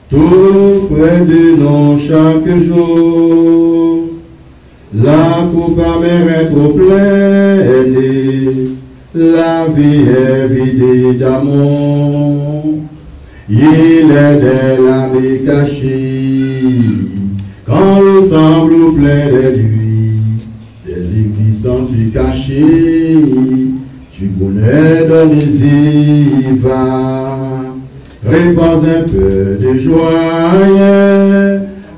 tout près de nous chaque jour. La coupe amère est trop pleine, la vie est vide d'amour. Il est des l'ami caché, quand le semble plein d'enduit, des existences cachées, tu connais dans les va. Répands un peu de joie,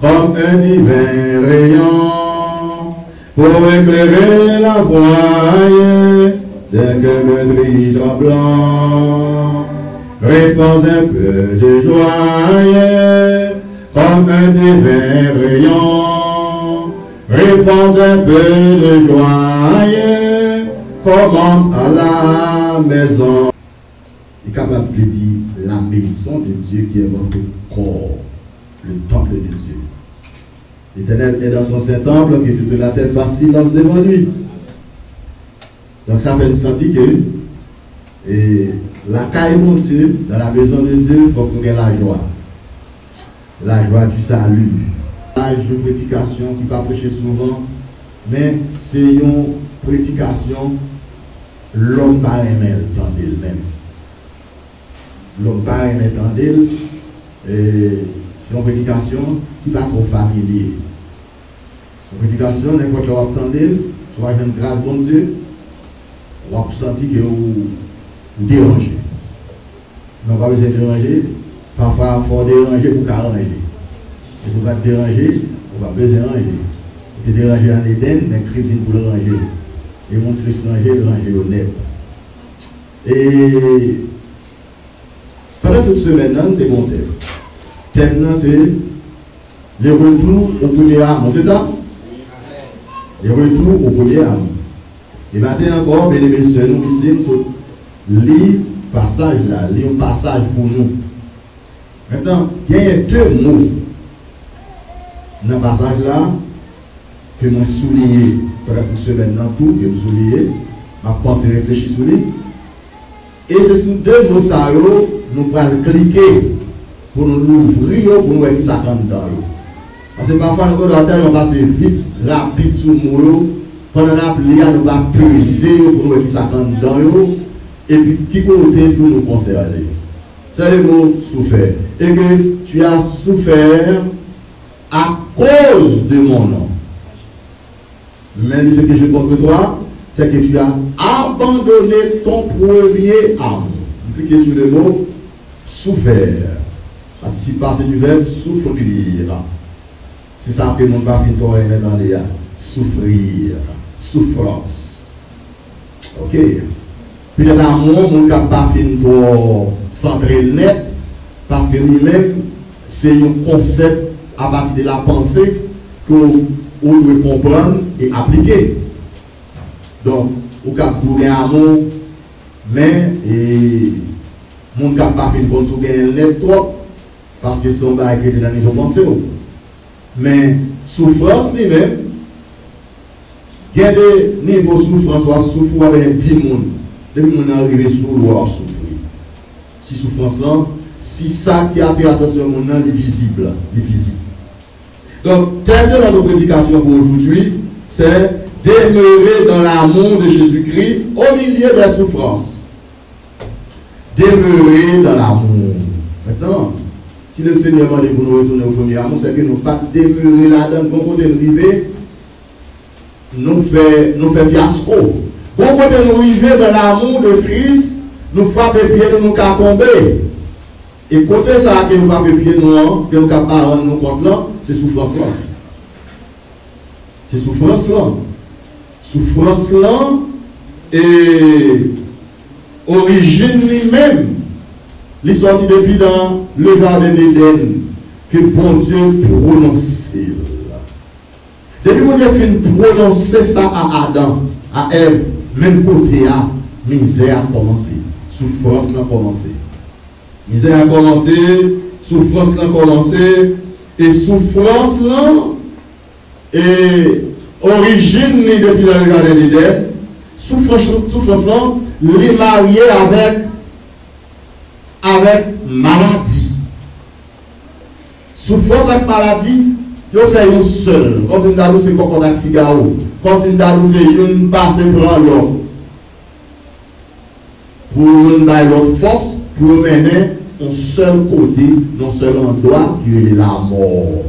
comme un divin rayon, pour éclairer la voie d'un cœur meurtri tremblant. Répands un peu de joie, comme un divin rayon. Répands un peu de joie, commence à la maison. Il est capable de dire la maison de Dieu qui est votre corps, le temple de Dieu. L'Éternel est dans son Saint-Temple, qui est toute la terre facile devant lui. Donc ça fait sentir que la caille de Dieu, dans la maison de Dieu, il faut qu'on ait la joie. La joie du salut. De prédication qui ne va pas prêcher souvent, mais c'est une prédication, l'homme pas aimer entendre même. L'homme pas aimer entendre, c'est une prédication qui n'est pas trop familier. C'est une prédication, n'importe quoi vous entendez, soit une grâce bon Dieu, on va sentir que vous dérangez. Mais on va pas besoin de déranger, parfois il faut déranger pour arranger. Et si on va te déranger, on va besoin de ranger. Tu es dérangé en Éden, mais Christ vient pour le ranger. Et mon Christ ranger, le ranger honnête. Et pendant toute semaine, tu es bon thème. Thème, c'est le retour au premier amour, c'est ça? Le retour au premier amour. Et maintenant encore, bien aimés sœurs, nous, musulmans, lis passage là, lis un passage pour nous. Maintenant, il y a deux mots dans le passage là que je souligné pendant toute semaine dans tout, que je souligné, je pense réfléchir sur lui. Et c'est sur deux mots ça, nous allons cliquer pour nous l'ouvrir, pour nous voir qui s'attend dedans. Parce que parfois nous doit tellement passer vite, rapide sur le mot, pendant la prière, nous allons peser pour nous voir qui s'attend dedans, et puis qui côté tout nous concerner. C'est le mot souffert. Et que tu as souffert à cause de mon nom. Mais ce que je contre toi, c'est que tu as abandonné ton premier amour. Cliquez sur le mot souffert. Participe passé du verbe souffrir. C'est ça que mon pas finir dans les souffrir. Souffrance. Ok. Puis l'amour, mon n'a pas finir centré net parce que lui-même, c'est un concept à partir de la pensée que vous devez comprendre et appliquer. Donc, vous pouvez donner amour, mais mon cap pas fait une bonne souveraineté net trop parce que son bail qui est dans le niveau pensée. Mais souffrance lui-même, il y a des niveaux de souffrance, ou souffrir avec 10 personnes. Depuis qu'on est arrivé sur l'eau, on souffrir. Si souffrance là, si ça qui a fait attention au monde est visible, est visible. Donc, thème de notre prédication pour aujourd'hui, c'est demeurer dans l'amour de Jésus-Christ au milieu des souffrances. Demeurer dans l'amour. Maintenant, si le Seigneur m'a dit pour nous retourner au premier amour, c'est que nous ne pas demeurer là-dedans, bon côté nous arriver, nous fait fiasco. Bon côté nous arriver dans l'amour de Christ, nous frapper pied, nous tomber. Et côté ça que nous frapper pied, que nous pas rendre nous compte là, c'est souffrance là. C'est souffrance là. Souffrance là et origine lui-même. Il est sorti depuis dans le jardin d'Éden que bon Dieu prononce. Depuis que Dieu finit prononcer ça à Adam, à Ève, même côté à misère a commencé, souffrance a commencé. Misère a commencé, souffrance a commencé, et souffrance là, et origine depuis dans le jardin d'Éden, souffrance là, les mariés avec maladie. Souffrance avec maladie, il fait une seule. Quand une dalou, c'est comme avec Figaro. Quand une dalou, c'est une passe pour l'autre. Pour une l'autre force, pour mener un seul côté, un seul endroit, qui est la mort.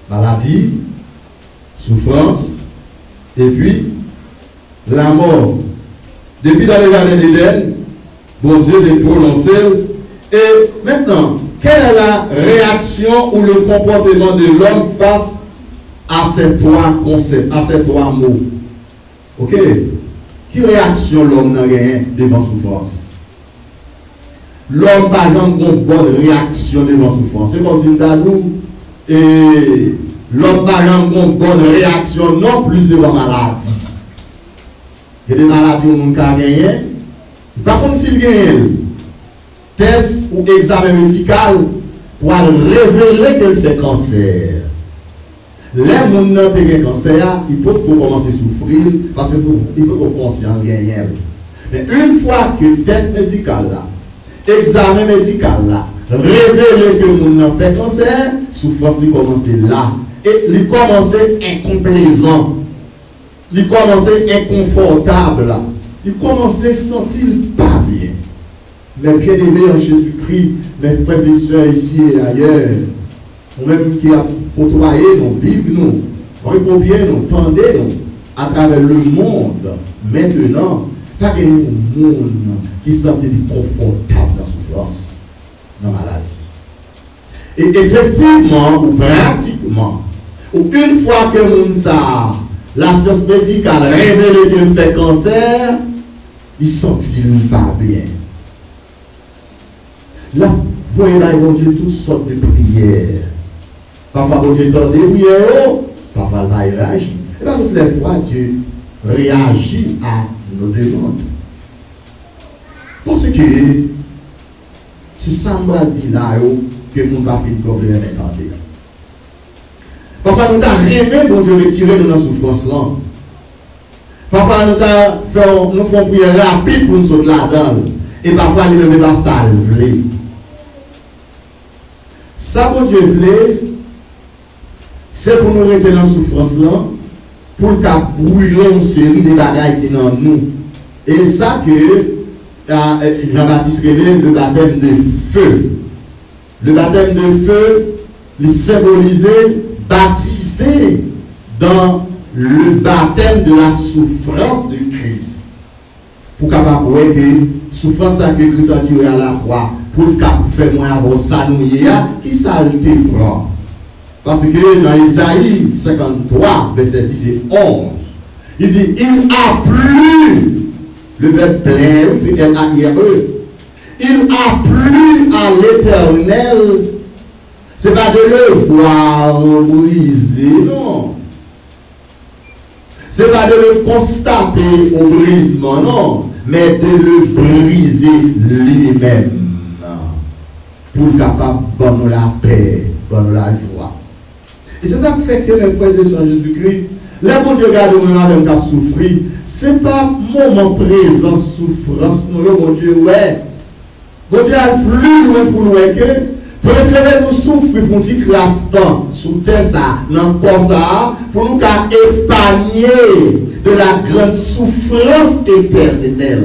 Maladie, souffrance, et puis la mort. Depuis dans le jardin d'Éden, bon Dieu l'a prononcé. Et maintenant, quelle est la réaction ou le comportement de l'homme face à ces trois concepts, à ces trois mots? Ok? Quelle réaction l'homme n'a rien devant souffrance? L'homme, par exemple, a une bonne réaction devant souffrance. C'est comme si nous et l'homme, par exemple, a une bonne réaction non plus devant maladie. Il y a des maladies où on a gagné. Par contre, s'il gagne, test ou examen médical pour révéler qu'elle fait cancer. Les gens qui ont un cancer, ils peuvent commencer à souffrir parce qu'ils peuvent être conscients de gagner. Mais une fois que le test médical, l'examen médical, révèle que les gens ont fait cancer, la souffrance commence là. Et il commence incomplaisant. Il commence inconfortable. Il commence à sentir pas bien. Mais bien aimés en Jésus-Christ, mes frères et sœurs ici et ailleurs, ou même qui a côtoyé, nous vivons, nous, recombien nous, tendez nous, à travers le monde, maintenant, pas qu'il y ait un monde qui se sentit confortable dans la souffrance, dans la maladie. Et effectivement, ou pratiquement, ou une fois que nous ça, la science médicale révèle qu'il fait cancer, il ne sentit pas bien. Là, vous voyez là, bon Dieu, toutes sortes de prières. Parfois, bon Dieu tendait, oui, parfois, il réagit. Et bien, toutes les fois, Dieu réagit à nos demandes. Parce que, si ça m'a dit là, que mon pas fait une problème m'entendre. Parfois, nous avons aimé, bon Dieu, retirer de notre souffrance là. Parfois, nous faisons une prière rapide pour nous sauter là-dedans. Et parfois, il ne veut pas salver. Ça, bon Dieu voulait, c'est pour nous rester dans la souffrance là, pour brûler une série de bagailles qui sont dans nous. Et ça que Jean-Baptiste relève le baptême de feu. Le baptême de feu, il symbolisait baptisé dans le baptême de la souffrance de Christ. Pour capable voir que souffrance que Christ a tiré à la croix, pour le cap faire moins avant ça nous qui ça te prend. Parce que dans Isaïe 53, verset 10 et 11, il dit, il a plu, le verbe plein, P-L-A-I-R-E, il a plu à l'Éternel, c'est pas de le voir briser, non. C'est pas de le constater au brisement, non, mais de le briser lui-même. Pour capable de donner la paix, donner la joie. Et c'est ça qui fait que les frères et sœurs Jésus-Christ, les bon Dieu regarde nous-mêmes qui a souffri, ce n'est pas moment présent, souffrance, nous, bon Dieu, ouais. Bon Dieu a plus loin pour nous que préférez nous souffrir pour dire que l'instant, sous terre, ça, dans le corps, ça, pour nous épargner de la grande souffrance éternelle.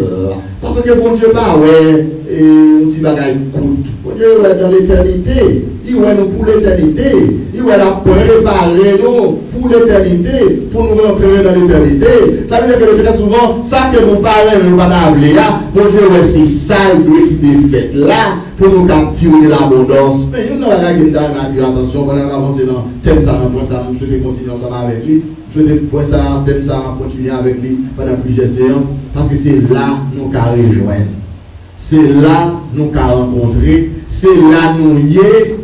Parce que bon Dieu, bah ouais, un petit bagage coûte. Bon Dieu, ouais, dans l'éternité, il ouais nous pour l'éternité, il ouais la préparer nous pour l'éternité, pour nous rentrer dans l'éternité. Ça veut dire que très souvent, ça que nos parents ne pas d'appeler là, bon Dieu, ouais, c'est ça qui est fait là, pour nous capturer l'abondance. Mais il y a un bagage qui m'a dit attention, pendant qu'on avance dans thème ça, je souhaite continuer ensemble avec lui. Je souhaite ça, thème ça, continuer avec lui pendant plusieurs séances, parce que c'est là nous qu'à rejoindre. C'est là nous qu'à rencontrer, c'est là nous y est,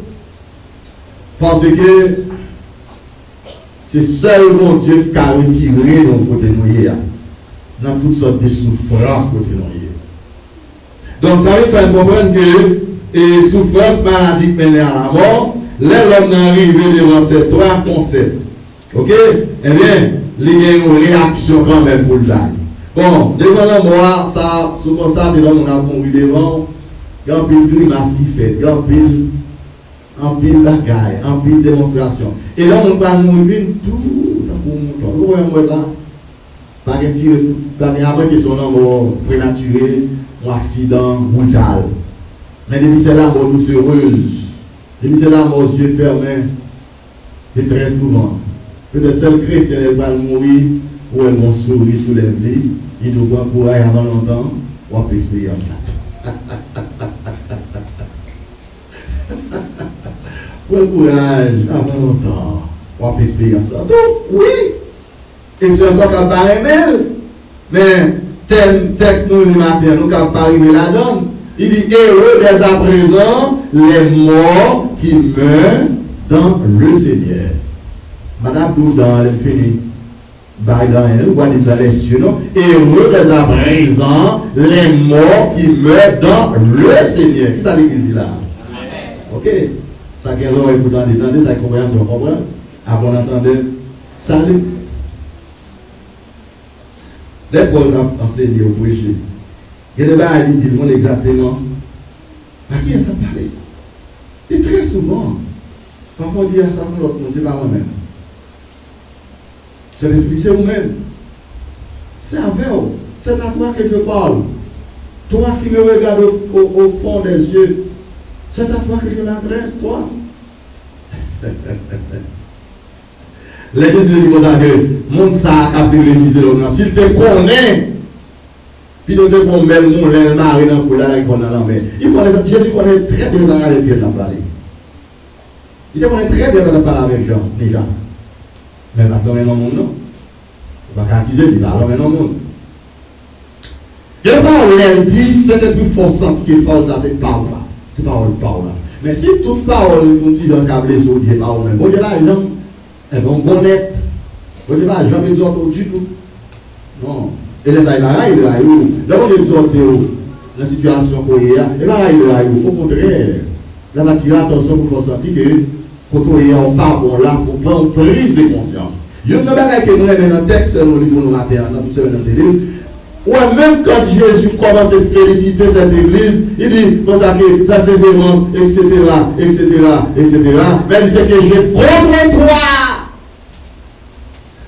parce que c'est seulement Dieu qui a retiré nos côtés nous dans toutes sortes de souffrances côté nous. Donc ça veut faire comprendre que et souffrance maladie menée à la mort, l'homme est arrivé devant ces trois concepts. Ok? Eh bien, il y a une réaction quand même pour le bail. Bon, devant la mort, ça, ce constat, devant mon a conduit devant, il y a un peu de grimace qui fait, il y a un peu en pile bagaille, en pile démonstration. Et là, on va mourir tout dans le monde. Là, pas de question de prématuré, un accident brutal. Mais depuis c'est la mort doucereuse, depuis c'est la mort aux yeux fermés, et très souvent, peut-être seul chrétien va mourir, ou elle va sourire sous les lits, il nous voit courage avant longtemps, ou on fait expérience là. Ou courage avant longtemps, ou on fait expérience là. Donc, oui! Et puis, on ne pas aimer. Mais, tel texte nous le matin, nous ne pouvons pas arriver là-dedans. Il dit, heureux dès à présent les morts qui meurent dans le Seigneur. Madame Doudan, elle finit. Vous voyez dans les cieux, non? Heureux dès à présent les morts qui meurent dans le Seigneur. Qui ça dit là? Ok. Ça qui est là, écoutant, entendez, ça compréhension, vous comprenez? Avant d'entendre, salut. Les pauvres ont enseigné au péché. Il y a des gens qui disent exactement à qui est-ce que ça parle? Et très souvent, parfois on dit à ça, l'autre monde, c'est pas moi-même. C'est l'esprit, c'est vous-même. C'est avec vous. C'est à toi que je parle. Toi qui me regardes au fond des yeux, c'est à toi que je m'adresse, toi. L'église dit comme ça que mon sac a pris l'église de l'autre. S'il te connaît, puis nous te connaissons même mon l'air maré dans le couloir et qu'on a la main. Jésus connaît très bien dans les pieds de la parler. Il te connaît très bien quand on parle avec Jean, déjà. Mais pas dans le monde, non. On va pas accuser, il va dans le monde. Et quand on dit, cet esprit forçant qui est parole là, c'est parole là. C'est parole là. Mais si toute parole continue de câbler sur Dieu, parole même. Bon Dieu, par exemple, eh bien, on connaît. On ne dit pas, jamais exhorté du tout. Non. Et les aïbaras, ils raillent. Là, on exhorte la situation qu'on y a. Et bien, ils raillent. Au contraire, là, on va tirer attention pour constater que quand on est en part, bon, là, il faut prendre prise de conscience. Il y a une bagaille que nous avons dans le texte, nous lisons nous matin, dans tout ce que nous avons dit. Ouais, même quand Jésus commence à féliciter cette église, il dit, comme ça, que persévérance, etc., etc., etc. Mais il dit que j'ai contre toi.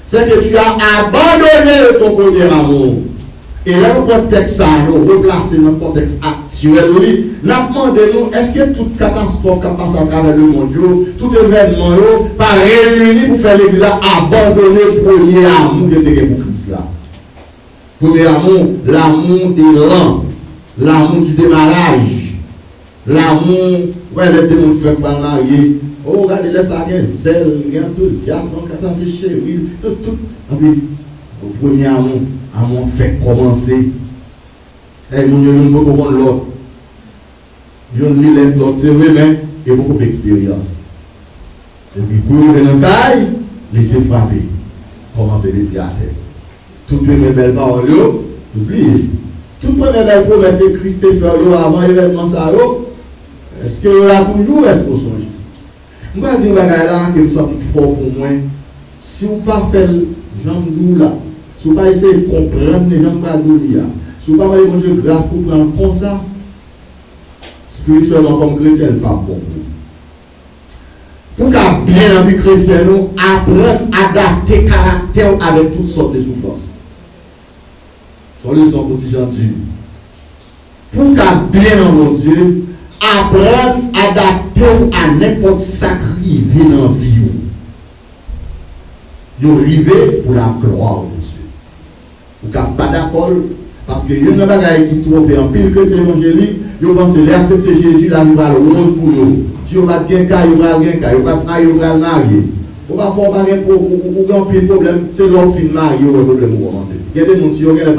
C'est que tu as abandonné ton premier amour. Et là, le contexte, nous replacer dans le contexte actuel, nous demandons, est-ce que toute catastrophe qui passe à travers le monde, tout événement, pas réuni pour faire l'église abandonner le premier amour que c'est pour Christ là. Premier amour, l'amour des rangs, l'amour du démarrage, l'amour, ouais, les démons ne font pas marier. Oh, regardez, laisse ça, il y a zèle, il y a enthousiasme, ça c'est chéri, tout. Le premier amour fait commencer. Et nous ne pouvons pas comprendre l'autre. Nous lisons l'autre, c'est vrai, mais il y a beaucoup d'expérience. Et puis, pour venir dans le caille, laissez frapper. Commencez les pieds à terre. Toutes les belles paroles, oubliez. Toutes les belles promesses que Christ a fait avant l'événement, est-ce que vous avez toujours, est-ce que vous songez? Je vais dire là qui me sentit fort pour moi. Si vous ne pas faire jambes là, si vous ne pas essayer de comprendre les jambes là, si vous ne pas aller Dieu grâce pour prendre comme ça, spirituellement comme chrétien, pas bon. Pour qu'à bien dans vie chrétienne, nous apprendre à adapter caractère avec toutes sortes de souffrances. Son leçon quotidienne dure. Pour qu'à bien dans mon Dieu, apprendre à adapter à n'importe sacrifice dans la vie. Vous arrivez pour la gloire de Dieu. Vous n'êtes pas d'accord parce que il y a une bagaille qui trompe en pile chrétien évangélique, vous pensez que accepter Jésus, là, il va le rose pour vous. Si vous n'avez pas de cas, vous n'avez pas de cas, vous n'avez pas de marier, vous n'avez pas de marier. Vous n'avez pas de problème, c'est leur fin de marier, vous avez problème pour commencer. Il y a des gens qui n'ont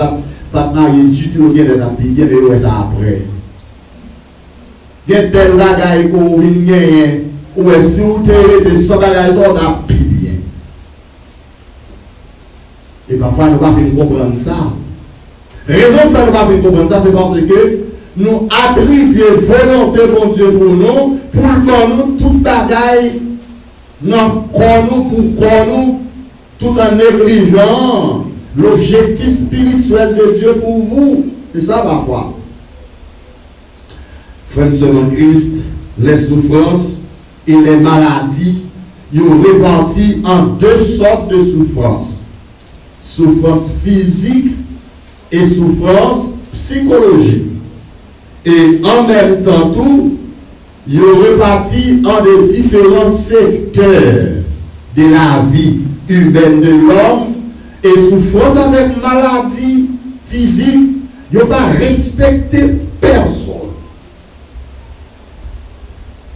pas de marier du tout, il y a des gens qui ont ça après. Il y a tel bagaille qu'on vient, ou si vous avez des 100 bagailles, on a pire bien. Et parfois, nous ne pouvons pas comprendre ça. La raison pour laquelle nous ne pouvons pas comprendre ça, c'est parce que nous attribuons volonté pour Dieu pour nous, nous, toute bagaille, pour nous, tout en négligeant l'objectif spirituel de Dieu pour vous. C'est ça parfois. Frères et sœurs en Christ, les souffrances et les maladies, ils sont répartis en deux sortes de souffrances. Souffrance physique et souffrance psychologique. Et en même temps, tout, ils sont répartis en des différents secteurs de la vie humaine de l'homme. Et souffrance avec maladie physique, ils n'ont pas respecté personne.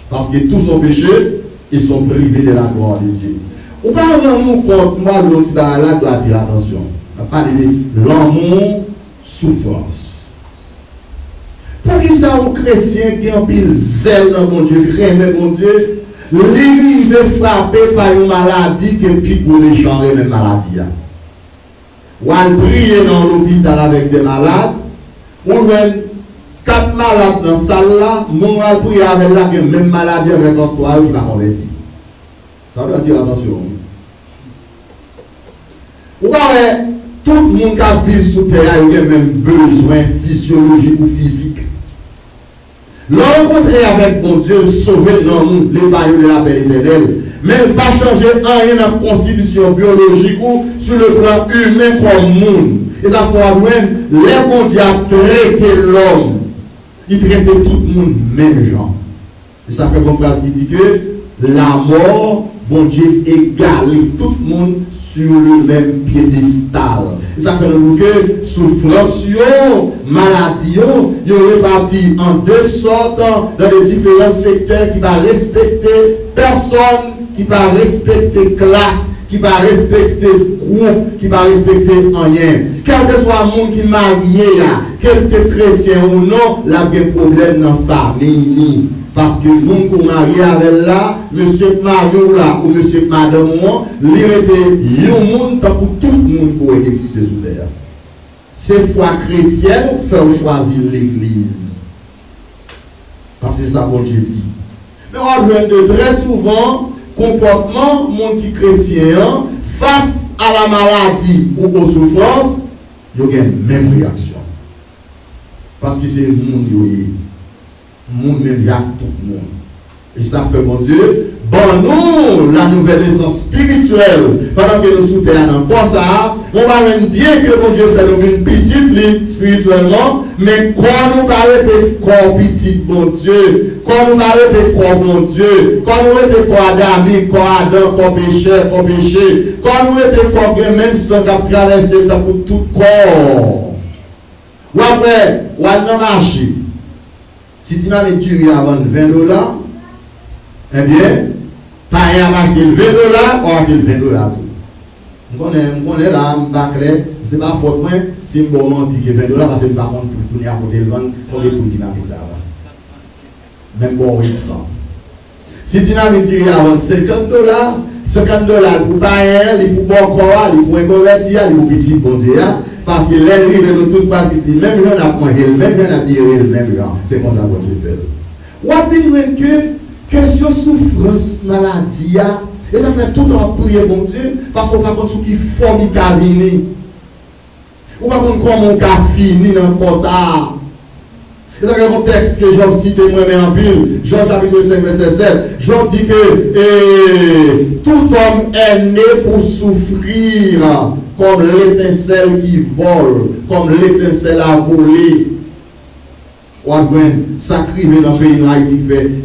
Parce que tous sont péchés, ils sont privés de la gloire de Dieu. Ou pas vraiment compte, moi, le petit là doit attirer attention. On va parler de l'amour, souffrance. Pour qui ça, un chrétien qui a un pile zèle dans mon Dieu, crème mon Dieu, lui, il veut frapper par une maladie qui pique pour les changer même maladie. Ou à prier dans l'hôpital avec des malades, ou même 4 malades dans la salle là, mon va prier avec la même maladie avec un toi qui va convertir. Ça doit dire attention. Ou pas, tout le monde qui vit sous terre a même besoin physiologique ou physique. L'encontrer avec mon Dieu, sauver nous, les baillots de la paix éternelle, mais pas changer rien dans la constitution biologique ou sur le plan humain comme monde. Et ça faut avoir les bons Dieu a traité l'homme. Il traite tout le monde même genre. Et ça fait une phrase qui dit que la mort, bon Dieu, égale tout le monde sur le même piédestal. Et ça fait que souffrance, maladie, ils sont répartis en deux sortes dans les différents secteurs qui va respecter personne, qui va respecter classe, qui va respecter groupe, qui va respecter rien. Quel que soit le monde qui est marié, quelque chrétien ou non, il y a des problèmes dans la famille. Parce que le monde qui est marié avec là, monsieur Mario là, ou monsieur madame, il était un monde pour tout le monde pour exister sous terre. C'est foi chrétienne, faire choisir l'église. Parce que c'est ça que Dieu dit. Mais on voit de très souvent, comportement, monde qui est chrétien, face à la maladie ou aux souffrances, il y a une même réaction. Parce que c'est le monde qui est. Le monde même, il y a tout le monde. Et ça fait, mon Dieu, bon, nous, la nouvelle naissance spirituelle, pendant que nous sous terre dans ça, on va même bien que mon Dieu fait nous une petite spirituellement, mais quand nous parlons corps petit, bon Dieu, quand nous parlons de corps, bon Dieu, quand nous parlons de corps Adam, corps Adam, corps péché, quand nous parlons de corps même sans traverser pour tout corps. Ou après, ou à non marcher. Si tu m'avais tué avant $20, eh bien, pas rien à acheter le $20, on va acheter le $20 tout. On connaît là, je ne sais pas faute, si je me menti que $20 parce que je ne sais pas pour tourner à côté de vendre, on est pour dynamite là. Même bon, 800. Si tu m'avais tiré avant $50, $50 pour pas rien, il pour bon corps, il pour convertir, il pour petit bon Dieu. Parce que l'ennemi de nous toutes pas petit, même si on a pointé, même si on a tiré, même c'est comme ça que Dieu fait. Ou à que question souffrance, maladie, et ça fait tout le temps prier mon Dieu, parce qu'on va contre ce qui forme qui a venu. Ou pas contre comment on a fini dans ça. Et ça fait un texte que Job cite moi-même en pile, Job chapitre 5, verset 7. Job dit que tout homme est né pour souffrir, comme l'étincelle qui vole, comme l'étincelle à voler. Ça crive dans le pays de Haïti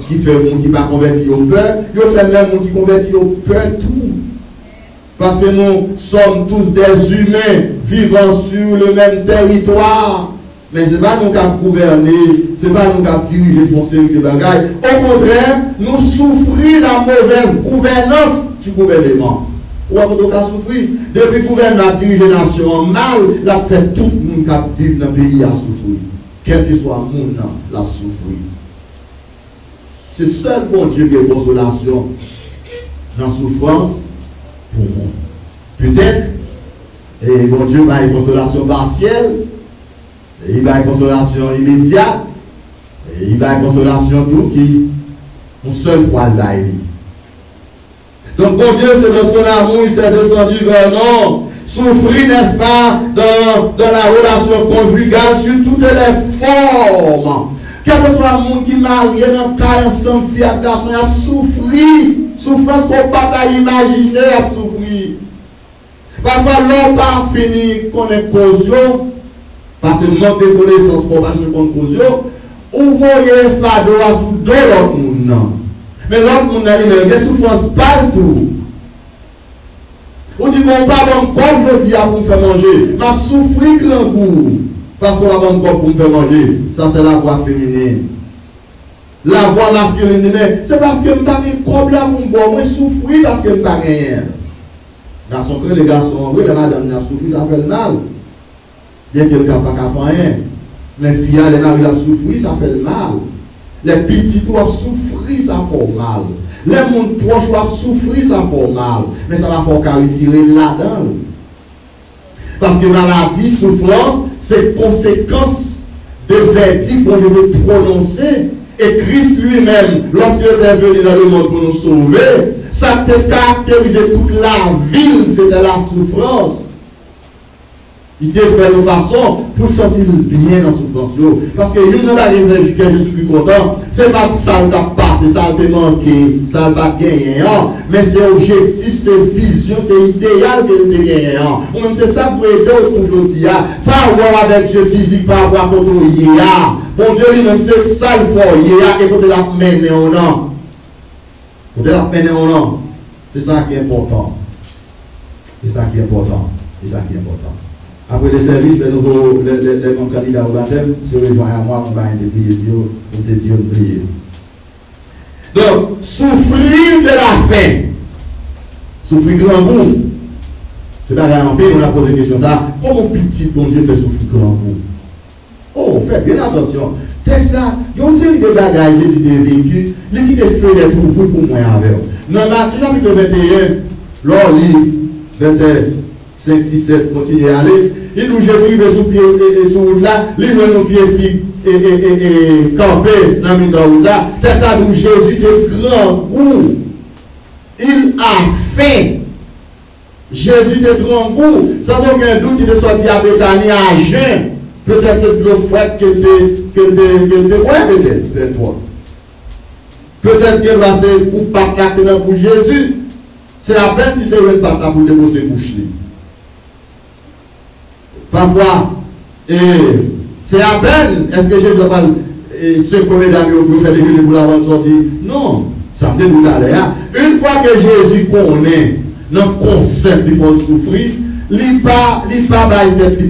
qui fait le monde qui va convertir au peur, il fait même le monde qui convertit au peur tout. Parce que nous sommes tous des humains vivant sur le même territoire. Mais ce n'est pas nous qui avons gouverné, ce n'est pas nous qui avons dirigé une série de bagailles. Au contraire, nous souffrons la mauvaise gouvernance du gouvernement. Ou à côté de souffrir. Depuis que le gouvernement a dirigé la nation mal, il a fait tout le monde qui vit dans le pays à souffrir. Quel que soit le monde, il a souffert. C'est seul bon Dieu qui est consolation dans la souffrance pour moi. Peut-être, et bon Dieu va une consolation partielle, et il va une consolation immédiate, et il va une consolation tout qui, une seule fois, le va aider. Donc, bon Dieu, c'est dans son amour, il s'est descendu vers nous. Souffrir, n'est-ce pas, dans la relation conjugale sur toutes les formes. Quel que soit le monde qui est marié dans le cas ensemble, fille et garçon, il a souffert. Souffrance qu'on ne peut pas imaginer, il a souffert. Parfois, l'homme pas fini qu'on est cause, parce que manque de connaissance, il faut pas qu'on cause, ou voyez fardeau à sous deux l'autre monde. Mais l'autre monde a dit, mais souffrance pas le tout. On dit, mon papa, comme je dis à pour me faire manger, m'a souffert grand goût. Parce qu'on a bon corps pour me faire manger. Ça, c'est la voix féminine. La voix masculine, c'est parce que je n'ai pas de problème pour me boire. Moi, je souffre parce que je n'ai pas rien. Garçon, les garçons, oui, la madame n'a souffert, ça fait le mal. Bien que le gars n'a pas fait rien. Mais filles, les maris ont souffert, ça fait le mal. Les petits doivent souffrir, ça fait mal. Les mondes proches doivent souffrir, ça fait mal. Mais ça va faire qu'à retirer là-dedans. Parce que maladie, souffrance, c'est conséquence de verdict qu'on veut prononcer. Et Christ lui-même, lorsqu'il est venu dans le monde pour nous sauver, ça te caractérisait toute la ville, c'était la souffrance. Il te fait de façon pour sentir bien dans la souffrance. Parce que il n'a pas de que je suis plus content. C'est pas ça qui a passé, ça a manqué, ça va gagner. Mais c'est objectif, c'est vision, c'est idéal que nous gagnons. Ou même c'est ça pour aider aujourd'hui. Pas avoir avec ce physique, pas avoir contre hier. Bon Dieu lui-même, c'est ça le fort. Hier, et pour la mener au nom. Pour la mener au nom. C'est ça qui est important. C'est ça qui est important. C'est ça qui est important. Après les services, les nouveaux candidats au baptême se rejoignent à moi, on va prier Dieu, on te dit de prier. Donc, souffrir de la faim, souffrir grand goût, c'est pas grave, on a posé question ça, comment petit bon Dieu fait souffrir grand goût? Oh, faites bien attention. Texte là, il y a une série de bagages Jésus de vécu, les qui te fait pour vous, pour moi avec vous. Dans Matthieu chapitre 21, l'on lit, verset 5, 6, 7, continuez à aller. Il nous Jésus veut sous pied et sur route là, il veut nos pieds et campé dans le route là. C'est ça où Jésus de grand goût. Il a faim. Jésus de grand goût. Sans aucun doute, il est sorti à Béthanie à jeun. Peut-être c'est de l'eau fouette que peut-être. Peut-être qu'il va se couper par pour Jésus. C'est à peine si tu ne veux pas pour déposer bouche. Parfois, c'est à peine, est-ce que Jésus va se connaître d'amis pour faire des gueules pour l'avoir sorti? Non, ça me dit tout à l'heure. Une fois que Jésus connaît notre concept du faut souffrir, il n'y a pas de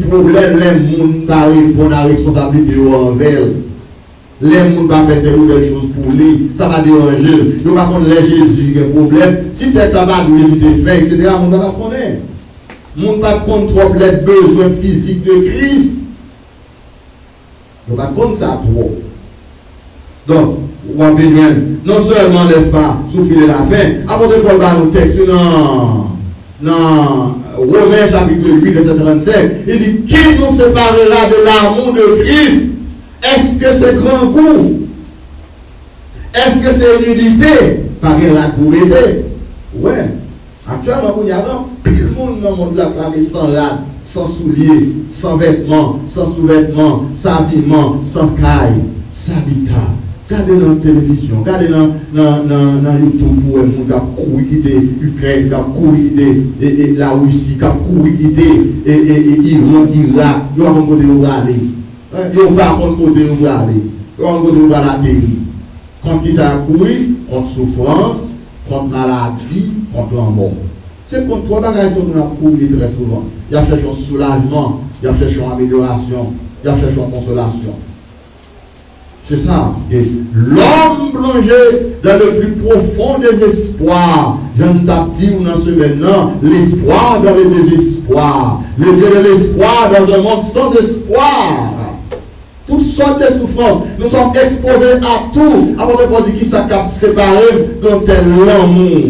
problème, les gens ne répondent à la responsabilité envers. Les gens ne vont faire telle ou telle chose pour lui, ça va déranger. Nous ne va pas connaître Jésus qui a un problème. Si ça va nous Jésus fait, etc., on ne va pas connaître. Nous ne pas contre les besoins physiques de Christ. Nous ne pas contre ça trop. Donc, on va venir, non seulement, n'est-ce pas, souffrir de la faim, apôtre Paul va nous texte dans Romains chapitre 8, verset 35, il dit, qui nous séparera de l'amour de Christ? Est-ce que c'est grand goût? Est-ce que c'est nudité? Par la courrier? Ouais. Actuellement, il y a pile de monde dans le monde là, sans rade, sans souliers, sans vêtements, sans sous-vêtements, sans habillement, sans caille, sans habitat. Regardez dans la télévision, regardez dans YouTube pour un monde qui a couru quitter l'Ukraine, qui a couru quitter la Russie, qui a couru quitter l'Iran, l'Irak. Ils ont côté où aller. Ils n'ont pas côté où aller. Ils ont côté où aller. Contre qui ça a couru? Contre souffrance, contre maladie, contre la mort. C'est contre trois bagages que nous avons couru très souvent. Il y a cherché un soulagement, il y a cherché une amélioration, il y a cherché une consolation. C'est ça, l'homme plongé dans le plus profond désespoir. Je ne t'ai dit ou dans ce maintenant, l'espoir dans le désespoir. Le Dieu de l'espoir dans un monde sans espoir. Toutes sortes de souffrances. Nous sommes exposés à tout. Avant de dire qui s'accapent séparés dont est l'amour.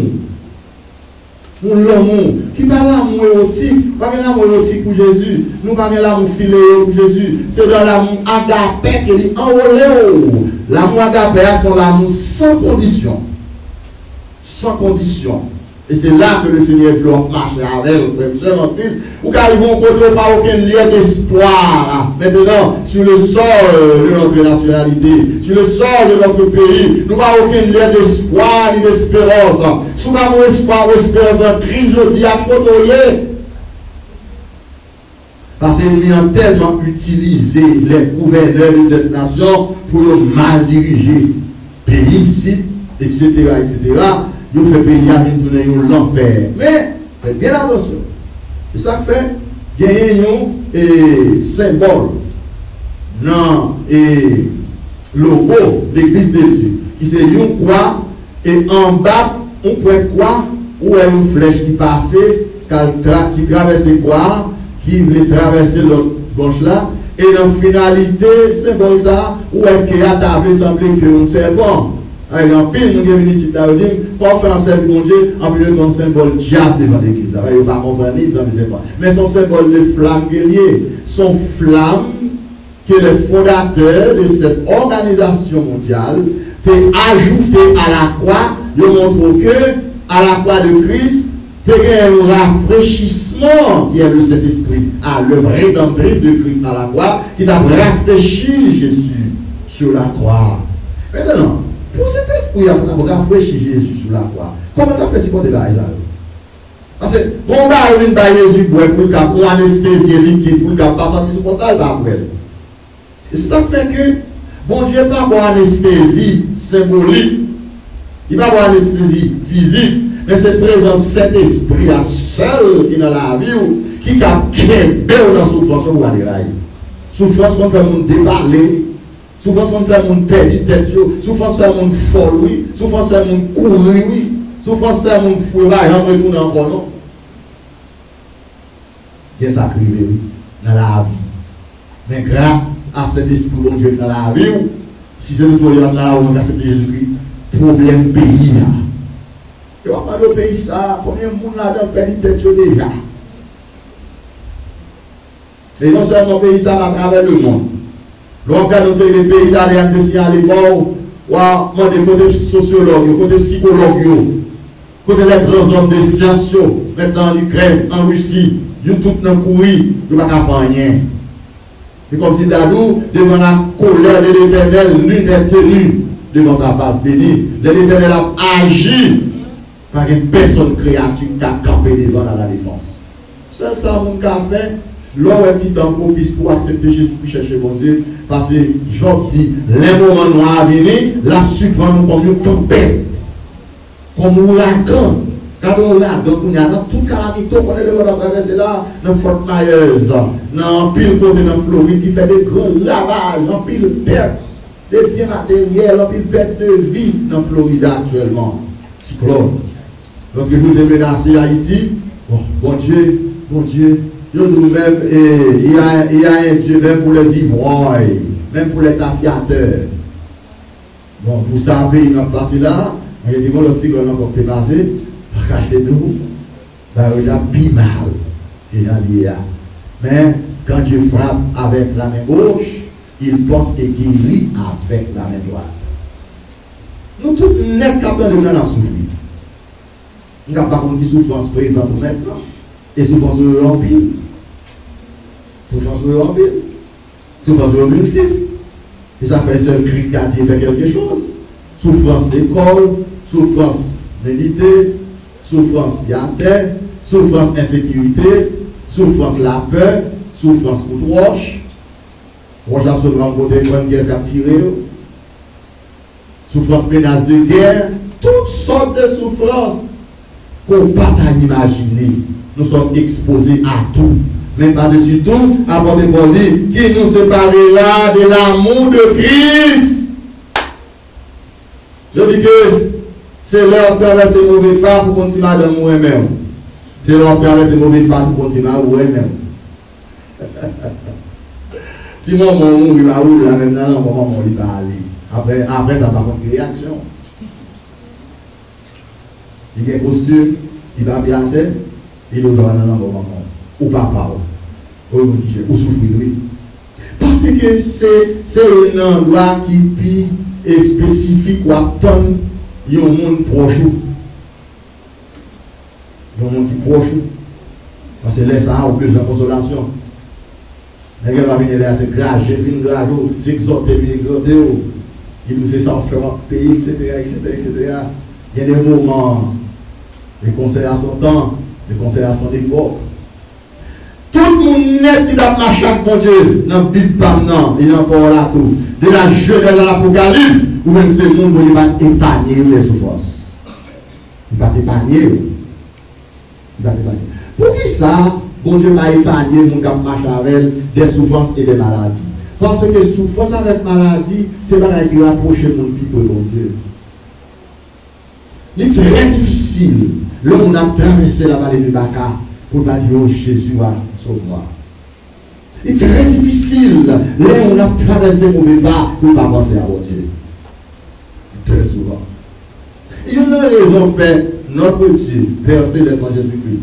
L'amour. Qui parle l'amour érotique. Pas l'amour érotique pour Jésus. Nous parlons l'amour filéo pour Jésus. C'est dans l'amour agapé qui dit enrôlé. L'amour agapé, c'est l'amour sans condition. Sans condition. Et c'est là que le Seigneur veut marcher avec le frère en Christ. Ou car ils vont côté pas aucun lien d'espoir. Maintenant, sur le sort de notre nationalité, sur le sort de notre pays, nous n'avons aucun lien d'espoir ni d'espérance. Si nous avons espoir ou espérance en Christ, je dis à côté. Parce qu'ils ont tellement utilisé les gouverneurs de cette nation pour mal diriger le pays ici, etc., etc. Ils ont fait payer à tourner l'enfer. Mais, faites bien attention. Et ça fait gagner un symbole dans le logo de l'Église de Dieu. Qui c'est une croix, et en bas, on peut croire où est une flèche qui passait, qui traverse la croix, qui voulait traverser l'autre gauche là, et dans la finalité, symbole ça, où est-ce qu'il y a tablé semblé que on sait bon. En pile, nous avons ici, pour faire un seul bon Dieu, en plus de ton symbole diable devant l'église. Il ne va pas comprendre, mais son symbole de flamme guerrier, son flamme, qui est le fondateur de cette organisation mondiale, est ajouté à la croix, il montre que, à la croix de Christ, c'est un rafraîchissement qui est le Saint-Esprit, à l'œuvre rédemptrice de Christ à la croix, qui a rafraîchi Jésus sur la croix. Maintenant, pour cet esprit, on a rafraîchi Jésus sur la croix. Comment tu as fait ce qu'on te là? Parce que, quand on a une baille Jésus pour une anesthésie liquide, pour ne pas sentir souffrance, il va pour elle. Et ça fait que, bon Dieu n'a pas anesthésie symbolique, il va avoir anesthésie physique, mais c'est présent cet esprit à seul qui est dans la vie, qui a quitté dans la souffrance ou à l'érail. Souffrance qu'on fait mon dévaler. Souffrance qu'on fait mon tête, souffrance fait mon folle, oui. Souffrance fait mon courir, oui. Souffrance fait mon fouet, on retourne encore, non. Il y a ça privé, oui, dans la vie. Mais grâce à cet esprit bon Dieu dans la vie, si c'est l'esprit dans la vie, on a accepté Jésus-Christ, problème pays, là. Il va pas le pays, ça, combien de monde là-dedans perd tête déjà. Et non seulement le pays, ça va à travers le monde. L'organisation des pays d'aller à aller voir, ou à demander côté sociologue, côté psychologue, côté les grands hommes de sciences, maintenant en Ukraine, en Russie, ils tout dans le courir, ils ne vont pas faire rien. C'est comme si Dadou, devant la colère de l'Éternel, nul n'est tenu devant sa face bénie. L'Éternel a agi par une personne créature qui a campé devant la défense. C'est ça mon cas fait. L'homme est dit en propice pour accepter Jésus pour chercher mon Dieu. Parce que Job dit, les moments noirs à venir, la surprendre comme une tempête, comme un ouragan. Quand on regarde, on y a dans toute calamité qu'on est devant traverser là, dans Fort Myers, dans pile côté dans Floride, qui fait des grands ravages, en pile perte de biens matériels, en pile perte de vie dans Floride actuellement. Cyclone. L'autre jour de menacer Haïti, bon Dieu, nous-mêmes, il y a un Dieu même pour les ivrognes, même pour les tafiateurs. Bon, pour ça, pays n'a passé là, il dit, bon, le cyclone a encore passé, cachez-nous, il y a plus mal, il y a lié. Mais quand Dieu frappe avec la main gauche, il pense et guérit avec la main droite. Nous tous n'êtes capables de nous souffrir. Nous n'avons pas compris souffrance présente maintenant. Et souffrance en pile. Souffrance en pile. Souffrance en multiple. Et ça fait seul Christ qui a dit fait quelque chose. Souffrance d'école, souffrance méditée, souffrance terre, souffrance insécurité, souffrance la peur, souffrance pour roche. Roche absolument côté une pièce qui a tiré. Souffrance menace de guerre, toutes sortes de souffrances qu'on ne peut pas imaginer. Nous sommes exposés à tout. Mais par-dessus tout, avant de dire qui nous séparera de l'amour de Christ. Je dis que c'est leur traverser mauvais pas pour continuer à mourir même. C'est leur traverser mauvais pas pour continuer à mourir même. Sinon, mon mou, il va où là maintenant, moment il va aller. Après ça va avoir une réaction. Il y a un costume, il va bien à terre, il doit dans un moment. Ou pas parole. Ou souffrir, oui. Parce que c'est un endroit qui est spécifique ou attend un monde proche. Il y a un monde qui est proche. Parce que là, ça a besoin de consolation. Les gens vont venir là, c'est grave, c'est exhorter, il nous sait ça, faire un pays, etc. Il y a des moments, les conseils à son temps, les conseils à son époque. Tout le monde net qui a marché avec mon Dieu, dans la Bible, il n'a pas là tout. De la Genèse à l'Apocalypse, ou même ce monde, il va épargner les souffrances. Il va épargner. Pour qui ça, bon Dieu va épargner le monde qui a marché avec des souffrances et des maladies? Parce que souffrance avec maladie, c'est pas là qui rapproche le monde qui peut, bon Dieu. Il est très difficile. L'homme a traversé la vallée du Baca pour pas dire, oh Jésus, sauve-moi. Il est très difficile. L'homme a traversé le mauvais pas pour ne pas penser à mon Dieu. Très souvent. Il y a une raison fait notre Dieu, Père Céleste en Jésus-Christ.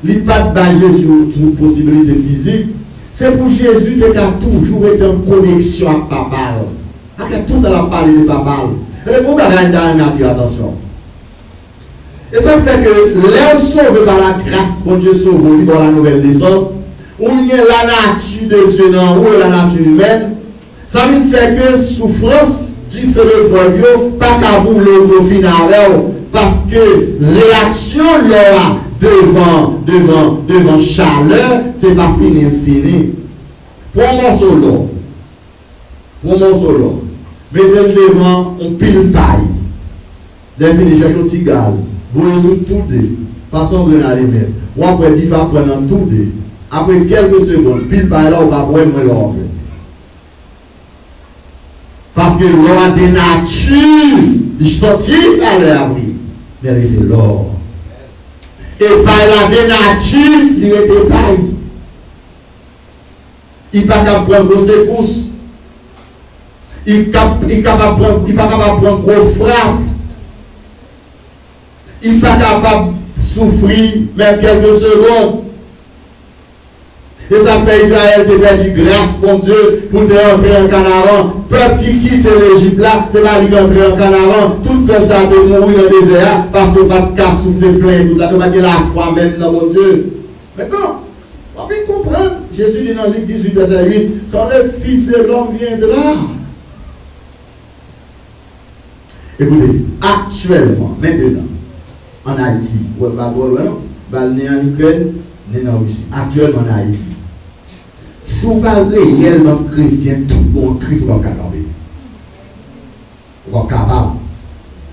Il n'est pas basé sur une possibilité physique. C'est pour Jésus qui a toujours été en connexion avec Papa. Avec tout la parole de Papa. Et le bon bagage d'attirer attention. Et ça fait que l'homme sauvé par la grâce, bon Dieu sauve, par la nouvelle naissance, où il y a la nature de Dieu dans ou la nature humaine, ça veut faire que souffrance du feu de Dieu, pas qu'à vous le final, parce que réaction là devant chaleur, c'est pas fini. Pour un morceau là, mettez devant on pile taille, les fini chercher un petit gaz, vous résoudez tout deux, passons de la lumière, ou après il va prendre tout deux, après quelques secondes, pile taille là, on va boire moins l'or. Parce que l'or de nature, il sortit par l'abri, mais il était l'or. Et par la de nature, il était paille. Il n'est pas capable de prendre vos secousses. Il n'est pas capable de prendre gros frappes. Il n'est pas capable de souffrir même quelques secondes. Et ça fait Israël de perdu grâce, mon Dieu, pour te rentrer en Canaan. Peuple qui quitte l'Égypte là, c'est pas lui qui entre en Canaan. Tout peuple ça de mourir dans le désert parce que pas de cas souffler plein, tout là, que pas de la foi même dans mon Dieu. Maintenant, on peut comprendre. Jésus dit dans Luc 18, verset 8, quand le Fils de l'homme viendra. Écoutez, actuellement, maintenant, en Haïti, ou pas né en Ukraine, né en Russie, actuellement en Haïti. Si vous parlez réellement chrétien, tout bon Christ, vous ne pouvez pas capable. Vous ne pouvez pas capable.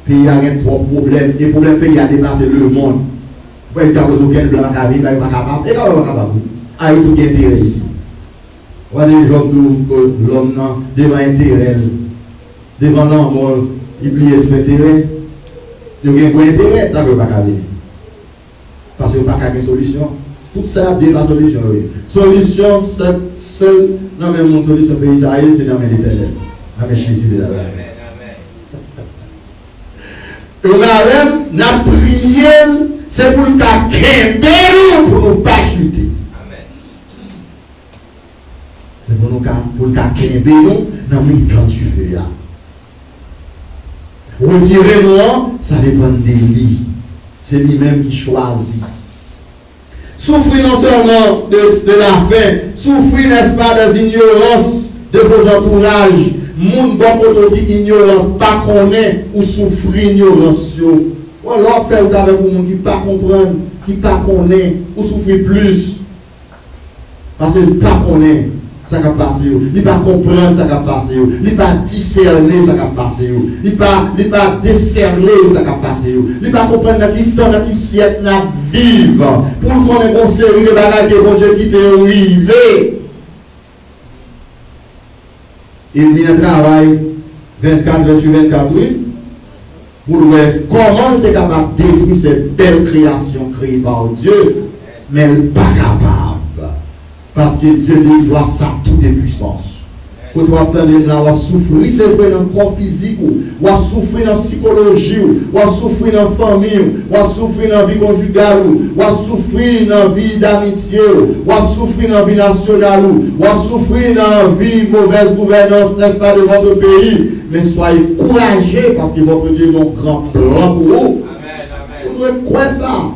Le pays a trop de problèmes. Et le problème pays a dépassé le monde. Vous pouvez dire que vous avez blanc à vivre, vous ne pouvez pas capable. Et quand vous ne pouvez pas capable, il y a tout intérêt ici. Vous avez des gens que l'homme devant intérêt, devant l'homme, il plie tout intérêt. Il y a un intérêt, ça ne peut pas capable. Parce que vous n'avez pas de solution. Tout ça, c'est la solution. Solution, seule, non, mais mon solution pays d'Israël, c'est dans mes l'éternel. Avec Jésus de la terre. Et on a prié, c'est pour nous qu'à pour nous pas chuter. C'est pour nous qu'à dans mes temps du feu. Retirez-nous, ça dépend de lui. C'est lui-même qui choisit. Souffrir non seulement de la faim, souffrir, n'est-ce pas, des ignorances de vos entourages. Moun bon côté qui ignorant, pas connaît ou souffrir ignorance. Ou alors faire avec vous qui pas comprendre, qui pas connaît ou souffrir plus. Parce que pas connaît ça qui passe, il pas comprendre ça qui passe, il pas discerner ça qui passe, il pas décerner ça qui passe, il pas comprendre dans qui temps, dans qui siècle n'a vivre pour qu'on ait une série de bagages que bon Dieu qui t'est arrivé. Il met un travail 24 verset 24 oui, pour voir comment tu es capable de détruire cette belle création créée par Dieu, mais elle n'est pas capable. Parce que Dieu déploie ça toutes les puissances. Quand tu entends souffrir, c'est vrai dans le corps physique, ou à souffrir dans la psychologie, ou à souffrir dans la famille, ou à souffrir dans la vie conjugale, ou à souffrir dans la vie d'amitié, ou à souffrir dans la vie nationale, ou à souffrir dans la vie mauvaise gouvernance, n'est-ce pas, de votre pays. Mais soyez courageux parce que votre Dieu est un grand plan pour vous. Vous devez croire ça.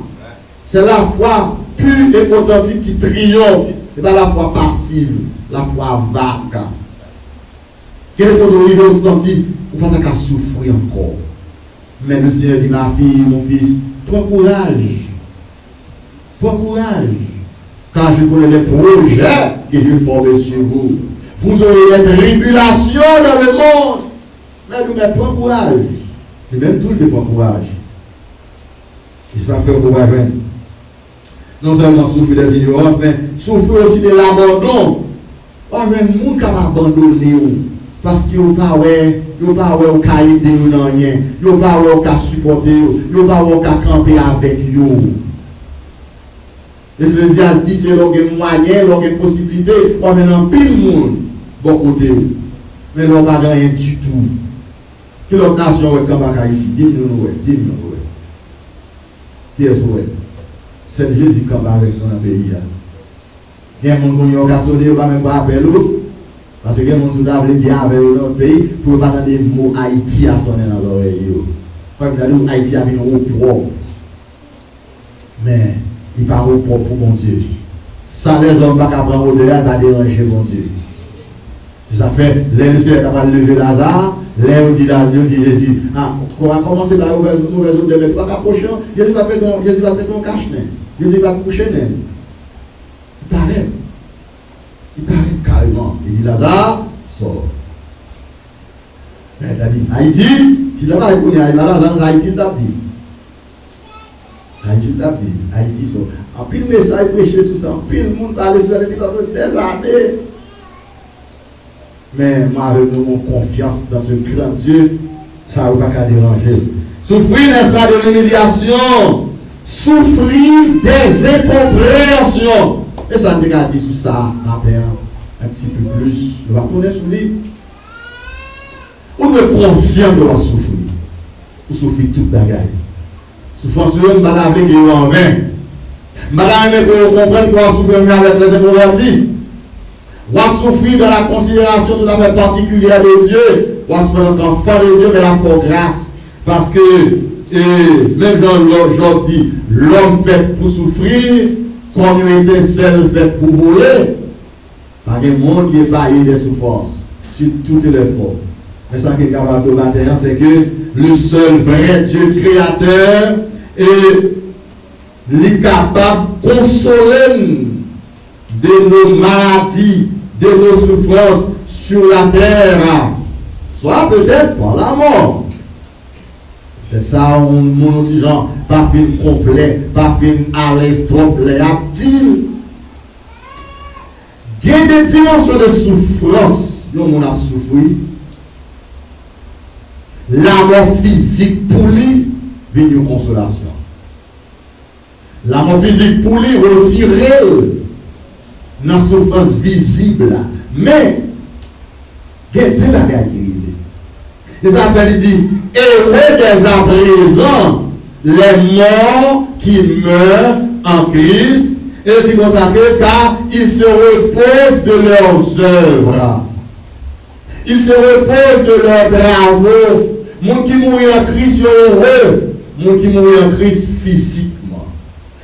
C'est la foi pure et authentique qui triomphe. Ce n'est pas la foi passive, la foi vague. Quel est ton arrivé au senti? On ne peut pas souffrir encore. Mais le Seigneur dit, ma fille, mon fils, prends courage. Prends courage. Car je connais les projets que je forme sur vous. Vous aurez des tribulations dans le monde. Mais nous mettons prends courage. Et même tout le prend courage. Et ça fait courage. Non seulement souffrir des ignorances, mais souffrir aussi de l'abandon. Oh, mais le monde qui a abandonné. Parce qu'il n'y a pas au cas aider ou non rien. Il n'y a pas au cas supporter. Il n'y a pas au cas camper avec eux. L'Ecclésiaste dit c'est là qu'il y a moyen, là qu'il y a possibilité. On est dans pile monde. Bon côté. Mais là, on n'a rien du tout. Quelle autre nation est comme Haïti? Dis-nous, dis-nous. Qui est-ce que c'est Jésus qui est avec nous dans le pays. Il y a des gens qui ont sonné, ils ne vont même pas appeler. Parce que les gens qui ont bien avec notre pays, pour ne pas entendre des mots Haïti à sonner dans l'oreille. Quand vous avez Haïti avec un propre. Mais il parle au propre pour bon Dieu. Ça, les hommes ne vont pas prendre au-delà, pas déranger bon Dieu. Ça fait, les Seigneur capable de lever Lazare, les dit Jésus, on va commencer par ouvrir nos réseaux de mettre pas approcher, Jésus va faire ton cache-nez, Jésus va te coucher. Il paraît carrément. Il dit Lazare, sort. Mais il a dit Haïti, tu n'as pas répondu à Lazare, Haïti t'a dit. Haïti sort. En pile message prêché sur ça, en pile monde ça allait sur depuis des années. Mais moi, avec mon confiance dans ce grand Dieu, ça ne va pas déranger. Souffrir, n'est-ce pas, de l'humiliation. Souffrir des incompréhensions. Et ça ne dit sur ça, matin, un petit peu plus. On va tourner sur lui. On est conscient de la souffrir. On souffre toute bagaille. Souffrance, on va la avec les en vain. Madame, vous comprenez qu'on souffre avec les inconvertis. On va souffrir de la considération tout à fait particulière de Dieu. On va souffrir d'enfant de Dieu, mais la faut grâce. Parce que, même dans aujourd'hui, l'homme fait pour souffrir, comme il était seul fait pour voler. Par un monde qui est baillé des souffrances, sur toutes les formes. Mais ça qui est capable de matin, c'est que le seul vrai Dieu créateur est capable de consoler de nos maladies, de nos souffrances sur la terre, soit peut-être par la mort. C'est ça, mon petit genre, pas fin complet, pas fin à l'aise trop pléatile. Il y a des dimensions de souffrance dont on a souffert. La mort physique pour lui, vient une consolation. La mort physique pour lui, retirée dans la souffrance visible. Mais, il y a deux bagages qui arrivent. Et ça fait dire, heureux des à présent, les morts qui meurent en Christ, et c'est comme ça que car ils se reposent de leurs œuvres. Ils se reposent de leurs travaux. Moun qui mourit en Christ, sont heureux. Moun qui mourit en Christ physiquement.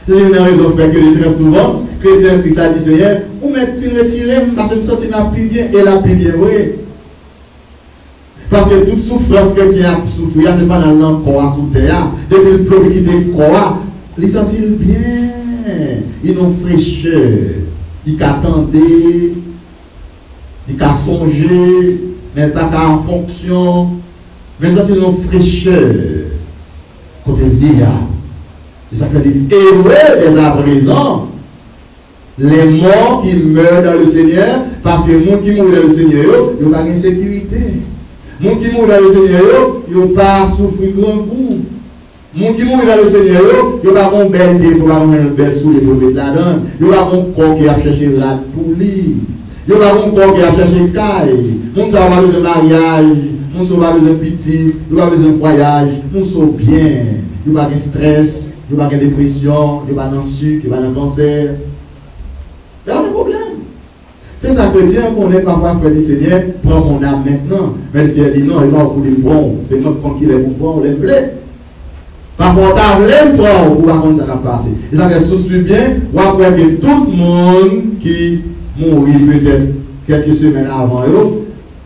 C'est une raison pour que très souvent, chrétien Christ a dit Seigneur, on m'a retiré parce que je me sens la plus bien et la plus bien, oui. Parce que toute souffrance que tu as souffert, ce n'est pas dans le corps sous terre. Depuis le plomb qui était le corps, il sentit bien. Ils ont fraîcheur. Ils attendaient. Ils ont songé. Mais ils ont en fonction. Mais ils ont fraîcheur. Côté lié. Et ça fait dire heureux des à présent. Les morts qui meurent dans le Seigneur. Parce que les gens qui meurent dans le Seigneur, ils n'ont pas de sécurité. Les gens qui meurent dans le Seigneur, ils n'ont pas souffert grand coup. Les gens qui meurent dans le Seigneur, ils n'ont pas un bel pied, ils n'ont pas un bel soulier pour mettre là-dedans. Ils n'ont pas un corps qui a cherché la pour lui. Ils n'ont pas un corps qui a cherché caille. Ils n'ont pas besoin de mariage, ils n'ont pas besoin de petit, ils n'ont pas besoin de voyage, ils sont bien. Ils n'ont pas de stress, ils n'ont pas de dépression, ils n'ont pas d'anxiété, ils n'ont pas de cancer. Il y a un problème. C'est ça que Dieu qu'on est parfois fait du Seigneur, prends mon âme maintenant. Mais le Seigneur dit non, il va au bout du bon. C'est moi qui est bon, on les plaît. Parfois, t'as voulu prendre pour voir ça va passer. Et ça se suit bien, ou après que tout le monde qui mourit peut-être quelques semaines avant eux,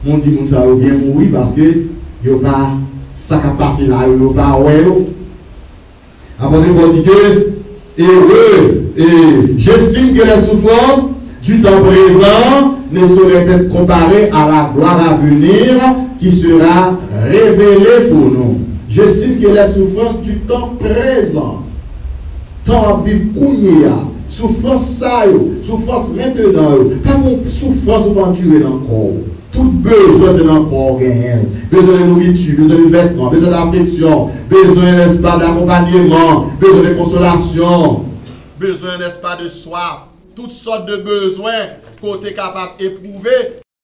on dit que ça va bien mourir parce que il n'y a pas ça qui a passé là, il n'y a pas ouais. Après, on dit que heureux, et j'estime que les souffrances du temps présent ne sauraient être comparées à la gloire à venir qui sera révélée pour nous. J'estime que les souffrances du temps présent, temps à vivre kounia, souffrance ça, souffrance maintenant, quand on souffrance on va durer dans le corps. Tout besoin c'est dans le corps, besoin de nourriture, besoin de vêtements, besoin d'affection, besoin n'est-ce pas d'accompagnement, besoin de consolation, besoin n'est-ce pas de soif, toutes sortes de besoins côté capable d'éprouver.